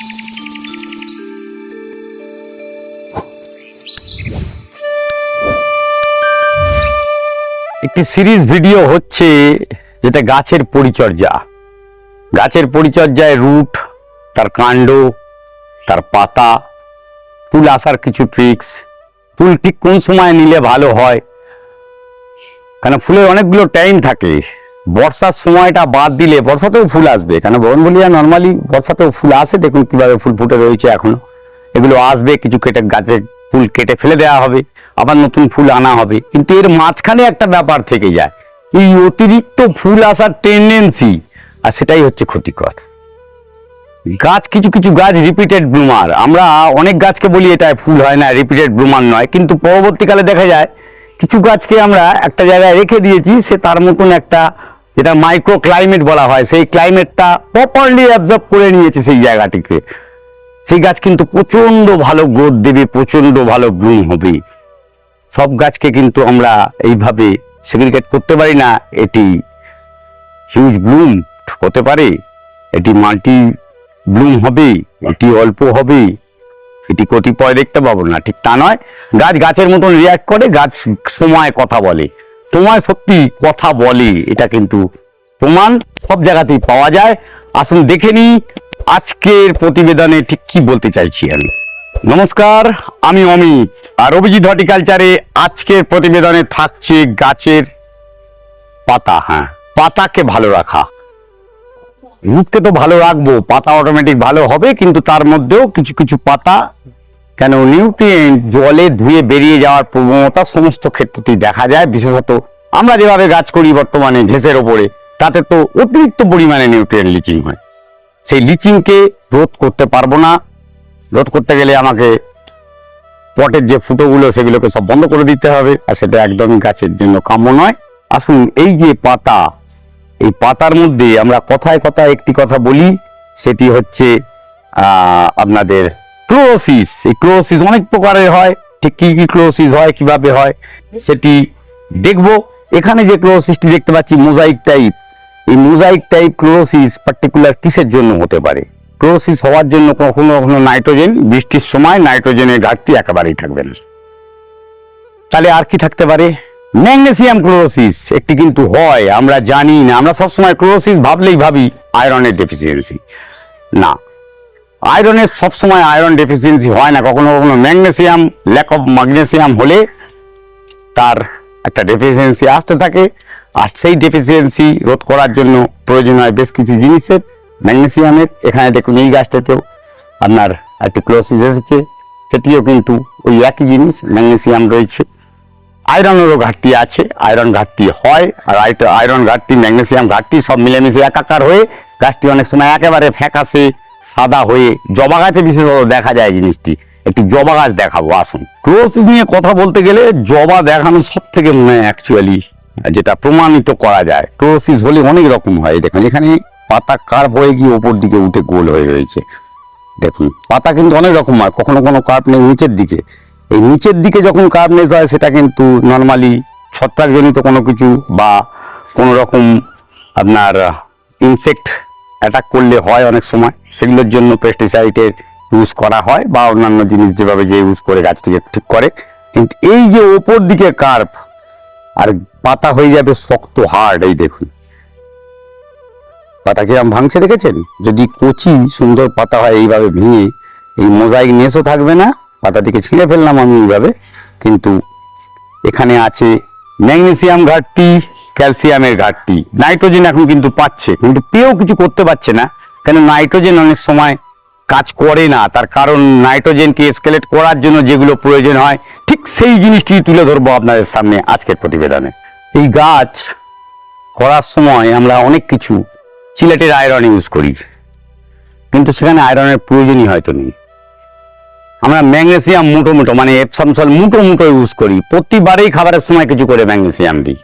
একটি series video হচ্ছে যেটা গাছের পরিচর্যা। গাছের পরিচর্যায় রুট, তার কাণ্ড, তার পাতা, ফুল আসার কিছু ট্রিক্স, ফুল ঠিক কোন সময় নিলে ভালো হয়, কেন ফুলের অনেকগুলো টাইম থাকে। বর্ষার সময়টা বাদ দিলে বর্ষাতেও ফুল আসবে, কেন বনবলিয়া নর্মালি বর্ষাতেও ফুল আসে। দেখুন কিভাবে ফুল ফুটে রয়েছে এখনো, এগুলো আসবে। কিছু কেটে গাছের ফুল কেটে ফেলে দেওয়া হবে, আবার নতুন ফুল আনা হবে। কিন্তু এর মাঝখানে একটা ব্যাপার থেকে যায়, এই অতিরিক্ত ফুল আসার টেন্ডেন্সি, আর সেটাই হচ্ছে ক্ষতিকর। গাছ কিছু কিছু গাছ রিপিটেড ব্লুমার। আমরা অনেক গাছকে বলি এটা ফুল হয় না, রিপিটেড ব্লুমার নয়, কিন্তু পরবর্তীকালে দেখা যায় কিছু গাছকে আমরা একটা জায়গায় রেখে দিয়েছি, সে তার মতন একটা, যেটা মাইক্রো ক্লাইমেট বলা হয়, সেই ক্লাইমেটটা প্রপারলি অ্যাবজর্ব করে নিয়েছে সেই জায়গাটিকে। সেই গাছ কিন্তু প্রচন্ড ভালো গ্রোথ দেবে, প্রচন্ড ভালো ব্লুম হবে। সব গাছকে কিন্তু আমরা এইভাবে সেগ্রিগেট করতে পারি না। এটি হিউজ ব্লুম হতে পারে, এটি মাল্টি ব্লুম হবে, এটি অল্প হবে, এটি কতিপয় দেখতে পাবো না, ঠিক তা নয়। গাছ গাছের মতন রিয়াক্ট করে, গাছ সময় কথা বলে, সময় সত্যি কথা বলে, এটা কিন্তু প্রমাণ সব জায়গাতেই পাওয়া যায়। আসুন দেখে নিই আজকের প্রতিবেদনে ঠিক কি বলতে চাইছি আমি। নমস্কার, আমি অমিত, আর অভিজিৎ হর্টিকালচারে আজকের প্রতিবেদনে থাকছে গাছের পাতা। হ্যাঁ, পাতাকে ভালো রাখা। রুটকে তো ভালো রাখবো, পাতা অটোমেটিক ভালো হবে, কিন্তু তার মধ্যেও কিছু কিছু পাতা, কেন নিউট্রিয়েন্ট জলে ধুয়ে বেরিয়ে যাওয়ার প্রবণতা সমস্ত ক্ষেত্রেই দেখা যায়। বিশেষত আমরা যেভাবে গাছ করি বর্তমানে ঘেঁসের ওপরে, তাতে তো অতিরিক্ত পরিমাণে নিউট্রিয়েন্ট লিচিং হয়। সেই লিচিংকে রোধ করতে পারবো না। রোধ করতে গেলে আমাকে পটের যে ফুটোগুলো সেগুলোকে সব বন্ধ করে দিতে হবে, আর সেটা একদমই গাছের জন্য কাম্য নয়। আসুন, এই যে পাতা, এই পাতার মধ্যে আমরা কথায় কথায় একটি কথা বলি, সেটি হচ্ছে আপনাদের ক্লোরোসিস। এই ক্লোরোসিস অনেক প্রকারের হয়, ঠিক কি কি ক্লোরোসিস হয়, কিভাবে হয় সেটি দেখব। এখানে যে ক্লোরোসিসটি দেখতে পাচ্ছি মোজাইক টাইপ, এই মোজাইক টাইপ ক্লোরোসিস পার্টিকুলার কিসের জন্য হতে পারে? ক্লোরোসিস হওয়ার জন্য কখনো কখনো নাইট্রোজেন, বৃষ্টির সময় নাইট্রোজেনের ঘাটতি একেবারেই থাকবে না। তাহলে আর কি থাকতে পারে? ম্যাগনেসিয়াম ক্লোরোসিস একটি কিন্তু হয়, আমরা জানি না। আমরা সবসময় ক্লোরোসিস ভাবলেই ভাবি আয়রনের ডেফিসিয়েন্সি। না, আয়রনের সবসময় আয়রন ডেফিসিয়েন্সি হয় না, কখনো কখনো ম্যাগনেসিয়াম, ল্যাক অফ ম্যাগনেসিয়াম হলে তার একটা ডেফিসিয়েন্সি আসতে থাকে। আর সেই ডেফিসিয়েন্সি রোধ করার জন্য প্রয়োজন হয় বেশ কিছু জিনিসের, ম্যাগনেসিয়ামের। এখানে দেখুন এই গাছটাতেও আপনার একটি ক্লোরোসিস এসেছে, সেটিও কিন্তু ওই একই জিনিস, ম্যাগনেসিয়াম রয়েছে। আয়রনেরও ঘাটতি আছে, আয়রন ঘাটতি হয়, আর আয়রন ঘাটতি, ম্যাগনেসিয়াম ঘাটতি সব মিলেমিশে একাকার হয়ে গাছটি অনেক সময় একেবারে ফ্যাকাশে সাদা হয়ে, জবা গাছে বিশেষত দেখা যায় জিনিসটি। একটি জবা গাছ দেখাবো, আসুন। ক্লোরোসিস নিয়ে কথা বলতে গেলে জবা দেখানো সব থেকে মনে হয় অ্যাকচুয়ালি যেটা প্রমাণিত করা যায়। ক্লোরোসিস হলে অনেক রকম হয়। দেখুন এখানে পাতা কার্ভ হয়ে গিয়ে ওপর দিকে উঠে গোল হয়ে রয়েছে। দেখুন পাতা কিন্তু অনেক রকম হয়, কখনো কোনো কার্ভনেস নিচের দিকে। এই নিচের দিকে যখন কার্ভনেস হয় সেটা কিন্তু নর্মালি ছত্রাকজনিত কোনো কিছু বা কোনো রকম আপনার ইনসেক্ট অ্যাটাক করলে হয় অনেক সময়, সেগুলোর জন্য পেস্টিসাইডের ইউজ করা হয় বা অন্যান্য জিনিস যেভাবে যে ইউজ করে গাছটিকে ঠিক করে। কিন্তু এই যে ওপর দিকে কার্ভ আর পাতা হয়ে যাবে শক্ত হার্ড, এই দেখুন পাতা কিরম ভাঙছে দেখেছেন? যদি কচি সুন্দর পাতা হয় এইভাবে ভেঙে, এই মোজাইক নেসও থাকবে না। পাতাটিকে ছিঁড়ে ফেললাম আমি এইভাবে, কিন্তু এখানে আছে ম্যাগনেসিয়াম ঘাটতি, ক্যালসিয়ামের ঘাটতি। নাইট্রোজেন এখন কিন্তু পাচ্ছে, কিন্তু পেয়েও কিছু করতে পারছে না, কেন নাইট্রোজেন অনেক সময় কাজ করে না। তার কারণ নাইট্রোজেনকে এসকেলেট করার জন্য যেগুলো প্রয়োজন হয়, ঠিক সেই জিনিসটি তুলে ধরবো আপনাদের সামনে আজকের প্রতিবেদনে। এই গাছ করার সময় আমরা অনেক কিছু চিলেটের আয়রন ইউজ করি, কিন্তু সেখানে আয়রনের প্রয়োজনই হয়তো নেই। আমরা ম্যাগনেসিয়াম মুটো মুটো, মানে এপসাম সল মুটো মুটো ইউজ করি, প্রতিবারেই খাবারের সময় কিছু করে ম্যাগনেসিয়াম দিই,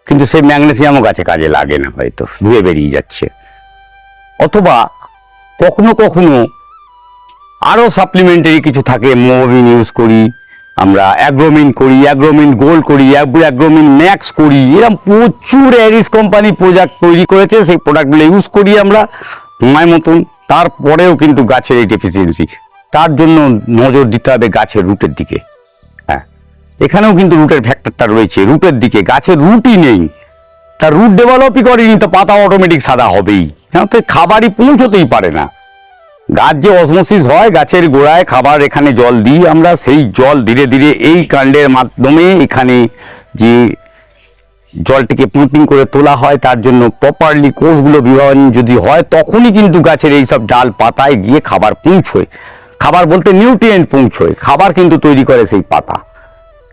কিন্তু সেই ম্যাগনেসিয়ামও গাছে কাজে লাগে না, হয়তো ধুয়ে বেরিয়ে যাচ্ছে। অথবা কখনো কখনো আরো সাপ্লিমেন্টারি কিছু থাকে, মোবিন ইউজ করি আমরা, অ্যাগ্রোমিন করি, অ্যাগ্রোমিন গোল্ড করি, অ্যাগ্রোমিন ম্যাক্স করি। এরকম প্রচুর অ্যারিস কোম্পানি প্রোডাক্ট তৈরি করেছে, সেই প্রোডাক্টগুলো ইউজ করি আমরা সময় মতন। তারপরেও কিন্তু গাছের এই ডেফিসিয়েন্সি। তার জন্য নজর দিতে হবে গাছের রুটের দিকে। হ্যাঁ, এখানেও কিন্তু রুটের ফ্যাক্টরটা রয়েছে, রুটের দিকে। গাছের রুটই নেই, তার রুট ডেভেলপই করেনি, তো পাতা অটোমেটিক সাদা হবেই, কেন তো খাবারই পৌঁছতেই পারে না। গাছ যে অসমোসিস হয়, গাছের গোড়ায় খাবার এখানে জল দিই আমরা, সেই জল ধীরে ধীরে এই কাণ্ডের মাধ্যমে এখানে যে জলটিকে পাম্পিং করে তোলা হয়, তার জন্য প্রপারলি কোষগুলো বিভাজন যদি হয়, তখনই কিন্তু গাছের এই সব ডাল পাতায় গিয়ে খাবার পৌঁছয়। খাবার বলতে নিউট্রিয়েন্ট পৌঁছয়, খাবার কিন্তু তৈরি করে সেই পাতা।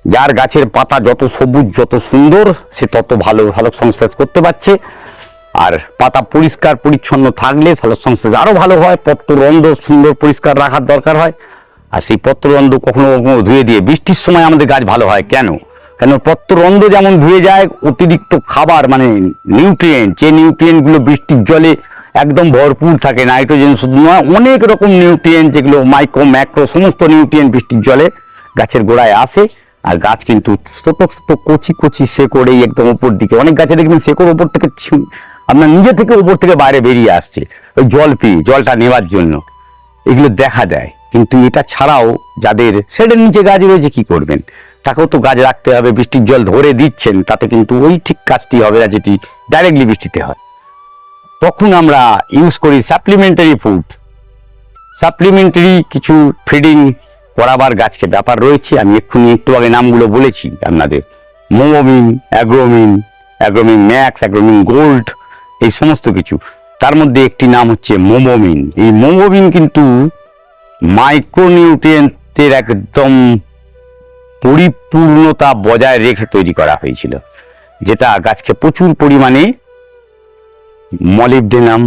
যার গাছের পাতা যত সবুজ, যত সুন্দর, সে তত ভালো সালোক সংশ্লেষ করতে পারছে। আর পাতা পরিষ্কার পরিচ্ছন্ন থাকলে সালোক সংশ্লেষ আরো ভালো হয়। পত্ররন্ধ্র সুন্দর পরিষ্কার রাখার দরকার হয়, আর সেই পত্ররন্ধ্র কখনো কখনো ধুয়ে দিয়ে। বৃষ্টির সময় আমাদের গাছ ভালো হয় কেন? কেন পত্ররন্ধ্র যেমন ধুয়ে যায়, অতিরিক্ত খাবার মানে নিউট্রিয়েন্ট, যে নিউট্রিয়েন্টগুলো বৃষ্টির জলে একদম ভরপুর থাকে, নাইট্রোজেন শুধু নয়, অনেক রকম নিউট্রিয়েন্ট যেগুলো মাইক্রো ম্যাক্রো সমস্ত নিউট্রিয়েন্ট বৃষ্টির জলে গাছের গোড়ায় আসে। আর গাছ কিন্তু ছোট ছোট কচি কচি শেকড়েই একদম উপর দিকে, অনেক গাছে দেখবেন শেকড় উপর থেকে আপনার নিজে থেকে উপর থেকে বাইরে বেরিয়ে আসছে ওই জল পেয়ে, জলটা নেওয়ার জন্য, এগুলো দেখা যায়। কিন্তু এটা ছাড়াও যাদের শেডের নিচে গাছ রয়েছে, কি করবেন? তাকেও তো গাছ রাখতে হবে। বৃষ্টির জল ধরে দিচ্ছেন, তাতে কিন্তু ওই ঠিক কাজটি হবে না যেটি ডাইরেক্টলি বৃষ্টিতে হয়। তখন আমরা ইউজ করি সাপ্লিমেন্টারি ফুড, সাপ্লিমেন্টারি কিছু ফিডিং করাবার গাছকে ব্যাপার রয়েছে। আমি এক্ষুনি একটু আগে নামগুলো বলেছি আপনাদের, মোমোমিন, অ্যাগ্রোমিন, অ্যাগ্রোমিন ম্যাক্স, অ্যাগ্রোমিন গোল্ড, এই সমস্ত কিছু। তার মধ্যে একটি নাম হচ্ছে মোমোমিন। এই মোমোমিন কিন্তু মাইক্রোনিউট্রিয়েন্টের একদম পরিপূর্ণতা বজায় রেখে তৈরি করা হয়েছিল, যেটা গাছকে প্রচুর পরিমাণে মলিবডেনাম,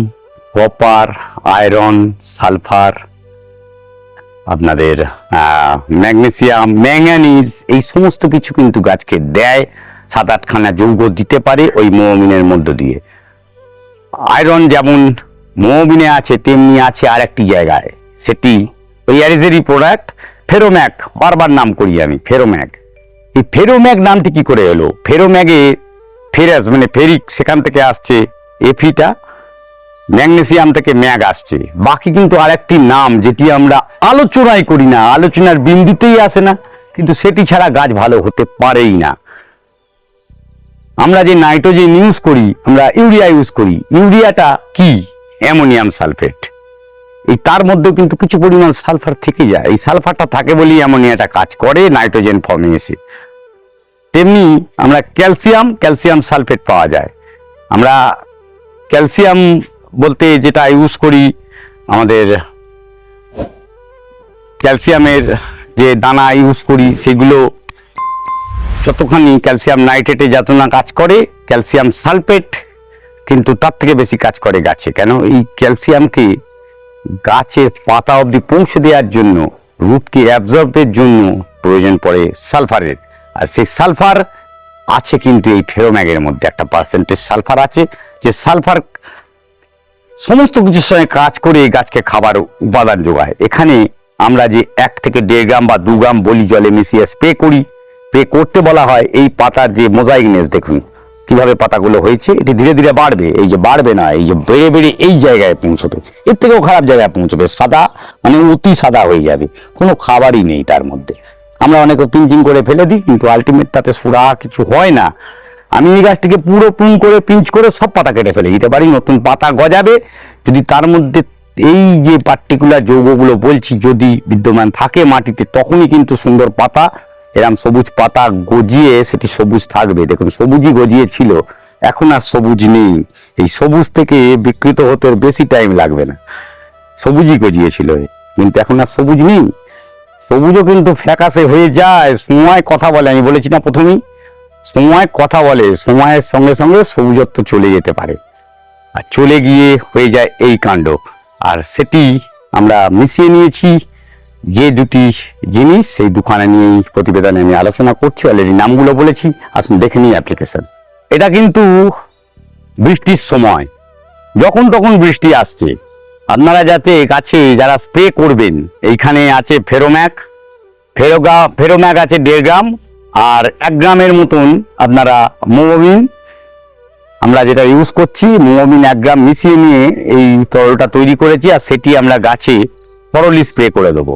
কপার, আয়রন, সালফার, আপনাদের ম্যাগনেসিয়াম, ম্যাঙ্গানিজ, এই সমস্ত কিছু কিন্তু গাছকে দেয়। 7-8খানা যৌগ দিতে পারে ওই মোমোমিনের মধ্য দিয়ে। আয়রন যেমন মোমোমিনে আছে, তেমনি আছে আর একটি জায়গায়, সেটি ওই অ্যারিজেরি প্রোডাক্ট ফেরোম্যাক, বারবার নাম করি আমি ফেরোম্যাক। এই ফেরোম্যাক নামটি কি করে এলো? ফেরোম্যাগে ফেরাস মানে ফেরিক, সেখান থেকে আসছে এফিটা, ম্যাগনেসিয়াম থেকে ম্যাগ আসছে। বাকি কিন্তু আরেকটি নাম যেটি আমরা আলোচনাই করি না, আলোচনার বিন্দুতেই আসে না, কিন্তু সেটি ছাড়া গাছ ভালো হতে পারেই না। আমরা যে নাইট্রোজেন ইউজ করি, আমরা ইউরিয়া ইউজ করি। ইউরিয়াটা কি? Ammonium sulphate. এই তার মধ্যেও কিন্তু কিছু পরিমাণ সালফার থেকে যায়। এই সালফারটা থাকে বলেই অ্যামোনিয়াটা কাজ করে নাইট্রোজেন ফর্মে এসে। তেমনি আমরা ক্যালসিয়াম, ক্যালসিয়াম সালফেট পাওয়া যায়। আমরা ক্যালসিয়াম বলতে যেটা ইউজ করি, আমাদের ক্যালসিয়ামের যে দানা ইউজ করি, সেগুলো যতখানি ক্যালসিয়াম নাইট্রেটে যত না কাজ করে, ক্যালসিয়াম সালফেট কিন্তু তার থেকে বেশি কাজ করে গাছে। কেন? এই ক্যালসিয়ামকে গাছের পাতা অবধি পৌঁছে দেওয়ার জন্য, রুটকে অ্যাবজর্বের জন্য প্রয়োজন পড়ে সালফারের। আর সেই সালফার আছে কিন্তু এই ফেরোম্যাগের মধ্যে একটা পার্সেন্টেজ সালফার আছে, যে সালফার সমস্ত কিছুর সঙ্গে কাজ করে গাছকে খাবার উপাদান যোগায়। এখানে আমরা যে 1 থেকে 1.5 গ্রাম বা 2 গ্রাম বলি জলে মিশিয়ে স্প্রে করি, স্প্রে করতে বলা হয়। এই পাতার যে মোজাইকনেস দেখুন কিভাবে পাতাগুলো হয়েছে, এটি ধীরে ধীরে বাড়বে। এই যে বাড়বে না, এই যে বেড়ে বেড়ে এই জায়গায় পৌঁছবে, এর থেকেও খারাপ জায়গায় পৌঁছবে, সাদা মানে অতি সাদা হয়ে যাবে, কোনো খাবারই নেই তার মধ্যে। আমরা অনেকে পিঞ্চিং করে ফেলে দিই, কিন্তু আলটিমেট তাতে সুরা কিছু হয় না। আমি এই গাছটিকে পুরো পুং করে পিঞ্চ করে সব পাতা কেটে ফেলে দিতে পারি, নতুন পাতা গজাবে যদি তার মধ্যে এই যে পার্টিকুলার যৌগগুলো বলছি যদি বিদ্যমান থাকে মাটিতে, তখনই কিন্তু সুন্দর পাতা, এরম সবুজ পাতা গজিয়ে সেটি সবুজ থাকবে। দেখুন সবুজই গজিয়ে ছিল, এখন আর সবুজ নেই। এই সবুজ থেকে বিকৃত হতে বেশি টাইম লাগবে না, সবুজই গজিয়েছিল, কিন্তু এখন আর সবুজ নেই। সবুজও কিন্তু ফ্যাকাশে হয়ে যায়, সময় কথা বলে। আমি বলেছি না প্রথমেই, সময় কথা বলে, সময়ের সঙ্গে সঙ্গে সবুজত্ব চলে যেতে পারে, আর চলে গিয়ে হয়ে যায় এই কাণ্ড। আর সেটি আমরা মিশিয়ে নিয়েছি যে দুটি জিনিস, সেই দুখানা নিয়েই প্রতিবেদনে আমি আলোচনা করছি। অলরেডি নামগুলো বলেছি, আসুন দেখে নিই অ্যাপ্লিকেশন। এটা কিন্তু বৃষ্টির সময়, যখন তখন বৃষ্টি আসছে, আপনারা যাতে গাছে যারা স্প্রে করবেন, এইখানে আছে ফেরোম্যাক, ফেরোম্যাক আছে 1.5 গ্রাম, আর 1 গ্রামের মতন আপনারা মোমোমিন, আমরা যেটা ইউজ করছি মোমোবিন 1 গ্রাম মিশিয়ে নিয়ে এই তরলটা তৈরি করেছি, আর সেটি আমরা গাছে থরলি স্প্রে করে দেবো।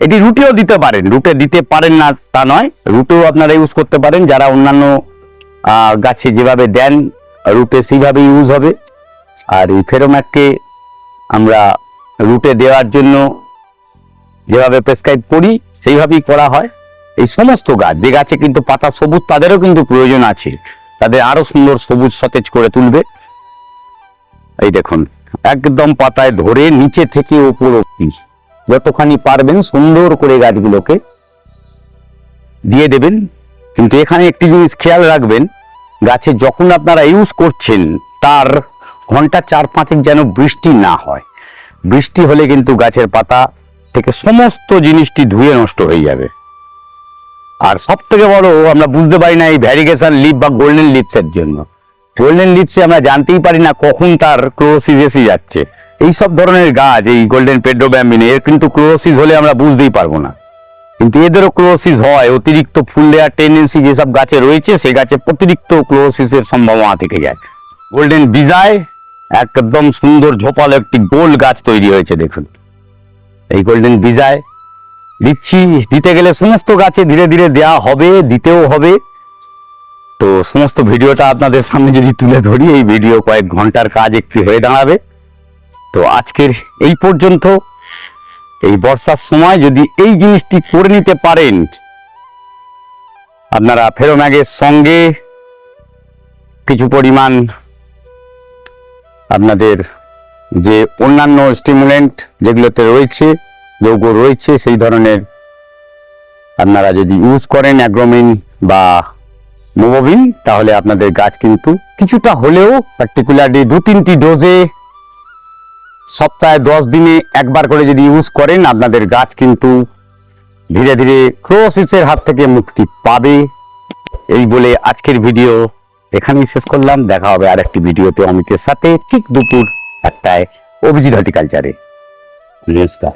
এটি রুটেও দিতে পারেন, রুটে দিতে পারেন না তা নয়, রুটেও আপনারা ইউজ করতে পারেন। যারা অন্যান্য গাছে যেভাবে দেন রুটে সেইভাবে ইউজ হবে। আর এই ফেরোম্যাককে আমরা রুটে দেওয়ার জন্য যেভাবে প্রেসক্রাইব করি সেইভাবেই করা হয়। এই সমস্ত গাছ, যে গাছে কিন্তু পাতা সবুজ তাদেরও কিন্তু প্রয়োজন আছে, তাদের আরো সুন্দর সবুজ সতেজ করে তুলবে। এই দেখুন একদম পাতায় ধরে নিচে থেকে উপর অব্দি যতখানি পারবেন সুন্দর করে গাছগুলোকে দিয়ে দেবেন। কিন্তু এখানে একটি জিনিস খেয়াল রাখবেন, গাছে যখন আপনারা ইউজ করছেন তার ঘন্টা 4-5 যেন বৃষ্টি না হয়। বৃষ্টি হলে কিন্তু গাছের পাতা থেকে সমস্ত জিনিসটি ধুয়ে নষ্ট হয়ে যাবে। আর সব থেকে বড় আমরা বুঝতে পারি না এই ভ্যারিগেশন লিপ বা গোল্ডেন লিপসের জন্য। গোল্ডেন লিপসে আমরা জানতেই পারি না কখন তার ক্লোরোসিস এসে যাচ্ছে। এই সব ধরনের গাছ, এই গোল্ডেন পেড্রোব্যাম্বিন, এর কিন্তু ক্লোরোসিস হলে আমরা বুঝতেই পারবো না, কিন্তু এদেরও ক্লোরোসিস হয়। অতিরিক্ত ফুল দেওয়ার টেন্ডেন্সি যেসব গাছে রয়েছে সে গাছে অতিরিক্ত ক্লোরোসিসের সম্ভাবনা থেকে যায়। গোল্ডেন বিজয় একদম সুন্দর ঝোপালো একটি গোল গাছ তৈরি হয়েছে দেখুন। এই গোল্ডেন বিজয় দিচ্ছি, দিতে গেলে সমস্ত গাছে ধীরে ধীরে দেওয়া হবে, দিতেও হবে। তো সমস্ত ভিডিওটা আপনাদের সামনে যদি তুলে ধরি এই ভিডিও কয়েক ঘন্টার কাজ একটু হয়ে দাঁড়াবে। তো আজকের এই পর্যন্ত। এই বর্ষার সময় যদি এই জিনিসটি করে নিতে পারেন, আপনারা ফেরোম্যাগের সঙ্গে কিছু পরিমাণ আপনাদের যে অন্যান্য স্টিমুলেন্ট যেগুলোতে রয়েছে, যৌগ রয়েছে, সেই ধরনের আপনারা যদি ইউজ করেন অ্যাগ্রোমিন বা মোমোবিন, তাহলে আপনাদের গাছ কিন্তু কিছুটা হলেও, পার্টিকুলারলি 2-3টি ডোজে সপ্তাহে 10 দিনে একবার করে যদি ইউজ করেন, আপনাদের গাছ কিন্তু ধীরে ধীরে ক্লোরোসিসের হাত থেকে মুক্তি পাবে। এই বলে আজকের ভিডিও এখানেই শেষ করলাম। দেখা হবে আর একটি ভিডিওতে অমিতের সাথে ঠিক দুপুর 1টায় অভিজিৎ হর্টিকালচারে। নমস্কার।